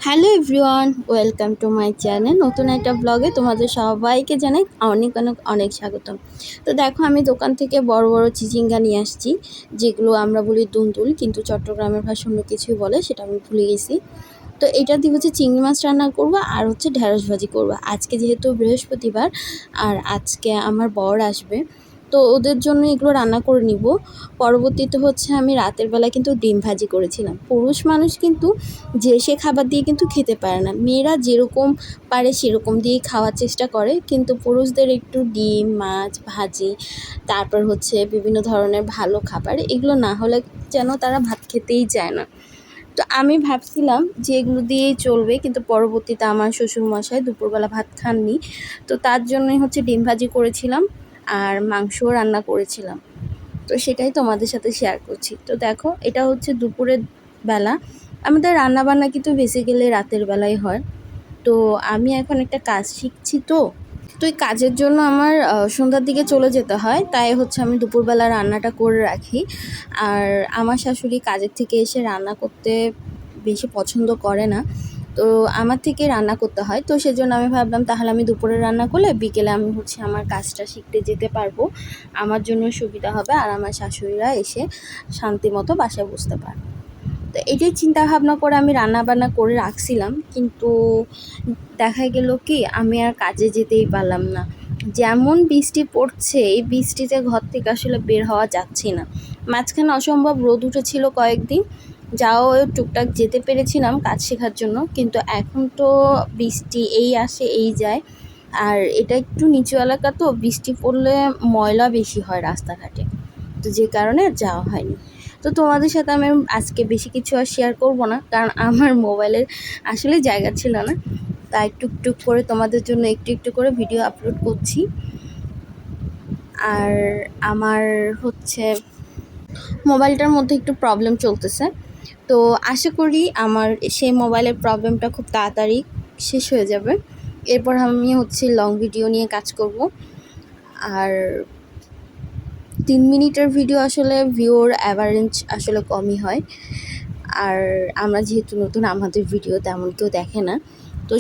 Hello everyone, welcome to my channel. নতুন একটা ব্লগে তোমাদের সবাইকে জানাই অনেক অনেক অনেক স্বাগতম। তো দেখো, আমি দোকান থেকে বড় বড় চিচিঙ্গা নিয়ে আসছি, যেগুলো আমরা বলি দুন্দুল, কিন্তু চট্টগ্রামের ভাষা অন্য কিছুই বলে, সেটা আমি ভুলে গেছি। তো এটা দিয়ে হচ্ছে চিংড়ি মাছ রান্না করবো আর হচ্ছে ঢেঁড়স ভাজি করবো। আজকে যেহেতু বৃহস্পতিবার আর আজকে আমার বর আসবে, তো ওদের জন্য এগুলো রান্না করে নিব। পরবর্তীতে হচ্ছে আমি রাতের বেলা কিন্তু ডিম ভাজি করেছিলাম। পুরুষ মানুষ কিন্তু যে সে খাবার দিয়ে কিন্তু খেতে পারে না, মেয়েরা যেরকম পারে সেরকম দিয়েই খাওয়ার চেষ্টা করে, কিন্তু পুরুষদের একটু ডিম, মাছ, ভাজি, তারপর হচ্ছে বিভিন্ন ধরনের ভালো খাবার, এগুলো না হলে যেন তারা ভাত খেতেই চায় না। তো আমি ভাবছিলাম যে এগুলো দিয়েই চলবে, কিন্তু পরবর্তীতে আমার শ্বশুরমশাই দুপুরবেলা ভাত খাননি, তো তার জন্যই হচ্ছে ডিম ভাজি করেছিলাম আর মাংসও রান্না করেছিলাম। তো সেটাই তোমাদের সাথে শেয়ার করছি। তো দেখো, এটা হচ্ছে দুপুরের বেলা। আমাদের রান্নাবান্না কিন্তু বেসিক্যালি রাতের বেলায় হয়। তো আমি এখন একটা কাজ শিখছি, তো এই কাজের জন্য আমার সন্ধ্যার দিকে চলে যেতে হয়, তাই হচ্ছে আমি দুপুরবেলা রান্নাটা করে রাখি। আর আমার শাশুড়ি কাজের থেকে এসে রান্না করতে বেশি পছন্দ করে না, তো আমার থেকে রান্না করতে হয়। তো সেজন্য আমি ভাবলাম তাহলে আমি দুপুরে রান্না করলে বিকেলে আমি হচ্ছে আমার কাজটা শিখতে যেতে পারবো, আমার জন্য সুবিধা হবে আর আমার শাশুড়িরা এসে শান্তি মতো বাসায় বসতে পারবে। তো এটাই চিন্তা ভাবনা করে আমি রান্না বান্না করে রাখছিলাম, কিন্তু দেখা গেল কি আমি আর কাজে যেতেই পারলাম না। যেমন বৃষ্টি পড়ছে, এই বৃষ্টিতে ঘর থেকে আসলে বের হওয়া যাচ্ছে না। মাঝখানে অসম্ভব রোদ উঠেছিল কয়েকদিন, যাও টুকটাক যেতে পেরেছিলাম কাজ শেখার জন্য, কিন্তু এখন তো বৃষ্টি এই আসে এই যায়। আর এটা একটু নিচু এলাকা, তো বৃষ্টি পড়লে ময়লা বেশি হয় রাস্তাঘাটে, তো যে কারণে আর যাওয়া হয়নি। তো তোমাদের সাথে আমি আজকে বেশি কিছু আর শেয়ার করব না, কারণ আমার মোবাইলের আসলে জায়গা ছিল না, তাই টুকটুক করে তোমাদের জন্য একটু একটু করে ভিডিও আপলোড করছি। আর আমার হচ্ছে মোবাইলটার মধ্যে একটু প্রবলেম চলতেছে, তো আশা করি আমার সেই মোবাইলের প্রবলেমটা খুব তাড়াতাড়ি শেষ হয়ে যাবে। এরপর আমি হচ্ছে লং ভিডিও নিয়ে কাজ করব। আর 3 মিনিটের ভিডিও আসলে ভিউর অ্যাভারেজ আসলে কমই হয়, আর আমরা যেহেতু নতুন, আমাদের ভিডিও তেমন কেউ দেখে না। তো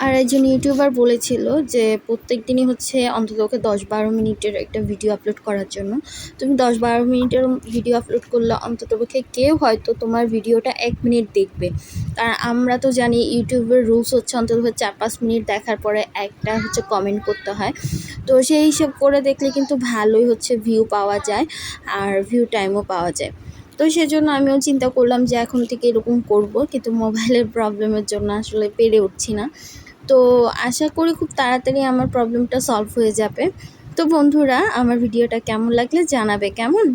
আর একজন ইউটিউবার বলেছিল যে প্রত্যেক দিনই হচ্ছে অন্ততপক্ষে 10-12 মিনিটের একটা ভিডিও আপলোড করার জন্য। তুমি 10-12 মিনিটের ভিডিও আপলোড করলে অন্ততপক্ষে কেউ হয়তো তোমার ভিডিওটা 1 মিনিট দেখবে। কারণ আমরা তো জানি ইউটিউবের রুলস হচ্ছে অন্ততপক্ষে 4-5 মিনিট দেখার পরে একটা হচ্ছে কমেন্ট করতে হয়। তো সেই হিসেব করে দেখলে কিন্তু ভালোই হচ্ছে ভিউ পাওয়া যায় আর ভিউ টাইমও পাওয়া যায়। তো সেজন্য আমিও চিন্তা করলাম যে এখন থেকে এরকম করব, কিন্তু মোবাইলের প্রবলেমের জন্য আসলে পেরে উঠছি না। তো আশা করি খুব তাড়াতাড়ি আমার প্রবলেমটা সলভ হয়ে যাবে। তো বন্ধুরা, আমার ভিডিওটা কেমন লাগলে জানাবে কেমন।